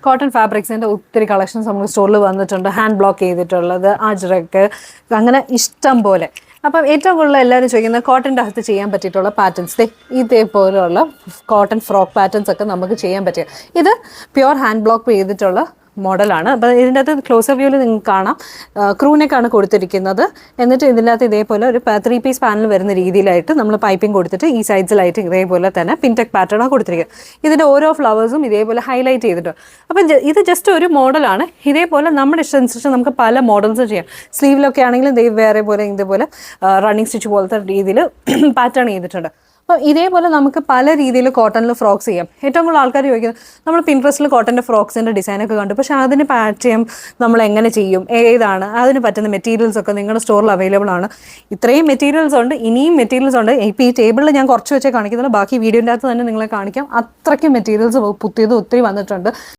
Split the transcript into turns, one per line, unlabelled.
Cotton ഫാബ്രിക്സിൻ്റെ ഒത്തിരി collections നമുക്ക് സ്റ്റോറിൽ വന്നിട്ടുണ്ട്. ഹാൻഡ് ബ്ലോക്ക് ചെയ്തിട്ടുള്ളത്, അജ്രക്ക്, അങ്ങനെ ഇഷ്ടം പോലെ. അപ്പം ഏറ്റവും കൂടുതൽ എല്ലാവരും ചോദിക്കുന്നത് കോട്ടൻ്റെ അകത്ത് ചെയ്യാൻ പറ്റിയിട്ടുള്ള പാറ്റേൺസ്, ഇതേപോലെയുള്ള കോട്ടൺ ഫ്രോക്ക് പാറ്റേൺസ് ഒക്കെ നമുക്ക് ചെയ്യാൻ പറ്റുക. ഇത് പ്യുവർ ഹാൻഡ് ബ്ലോക്ക് ചെയ്തിട്ടുള്ള മോഡലാണ്. അപ്പോൾ ഇതിൻ്റെ അകത്ത് ക്ലോസർ വ്യൂവിൽ നിങ്ങൾക്ക് കാണാം ക്രൂനെക്കാണ് കൊടുത്തിരിക്കുന്നത്. എന്നിട്ട് ഇതിൻ്റെ അകത്ത് ഇതേപോലെ ഒരു 3 പീസ് പാനൽ വരുന്ന രീതിയിലായിട്ട് നമ്മൾ പൈപ്പിംഗ് കൊടുത്തിട്ട് ഈ സൈഡ്സിലായിട്ട് ഇതേപോലെ തന്നെ പിൻടെക് പാറ്റേണാണ് കൊടുത്തിരിക്കുന്നത്. ഇതിൻ്റെ ഓരോ ഫ്ലവേഴ്സും ഇതേപോലെ ഹൈലൈറ്റ് ചെയ്തിട്ടുണ്ട്. അപ്പം ഇത് ജസ്റ്റ് ഒരു മോഡലാണ്. ഇതേപോലെ നമ്മുടെ ഇഷ്ടമനുസരിച്ച് നമുക്ക് പല മോഡൽസ് ചെയ്യാം. സ്ലീവിലൊക്കെ ആണെങ്കിലും വേറെ പോലെ ഇതേപോലെ റണ്ണിങ് സ്റ്റിച്ച് പോലത്തെ രീതിയിൽ പാറ്റേൺ ചെയ്തിട്ടുണ്ട്. അപ്പോൾ ഇതേപോലെ നമുക്ക് പല രീതിയിൽ കോട്ടണിൽ ഫ്രോക്സ് ചെയ്യാം. ഏറ്റവും കൂടുതൽ ആൾക്കാർ ചോദിക്കുന്നത് നമ്മൾ പിൻട്രസ്റ്റിൽ കോട്ടൻ്റെ ഫ്രോക്സിൻ്റെ ഡിസൈനൊക്കെ കണ്ടു, പക്ഷേ അതിന് പാച്ച് ചെയ്യാൻ നമ്മൾ എങ്ങനെ ചെയ്യും, ഏതാണ് അതിന് പറ്റുന്ന മെറ്റീരിയൽസ് ഒക്കെ നിങ്ങളുടെ സ്റ്റോറിൽ അവൈലബിൾ ആണ്. ഇത്രയും മെറ്റീരിയൽസ് ഉണ്ട്, ഇനിയും മെറ്റീരിയൽസ് ഉണ്ട്. ഇപ്പോൾ ഈ ടേബിളിൽ ഞാൻ കുറച്ച് വെച്ചേ കാണിക്കുന്നുള്ളൂ, ബാക്കി വീഡിയോൻ്റെ അകത്ത് തന്നെ നിങ്ങളെ കാണിക്കാം. അത്രയ്ക്കും മെറ്റീരിയൽസ് പുതിയത് ഒത്തിരി വന്നിട്ടുണ്ട്.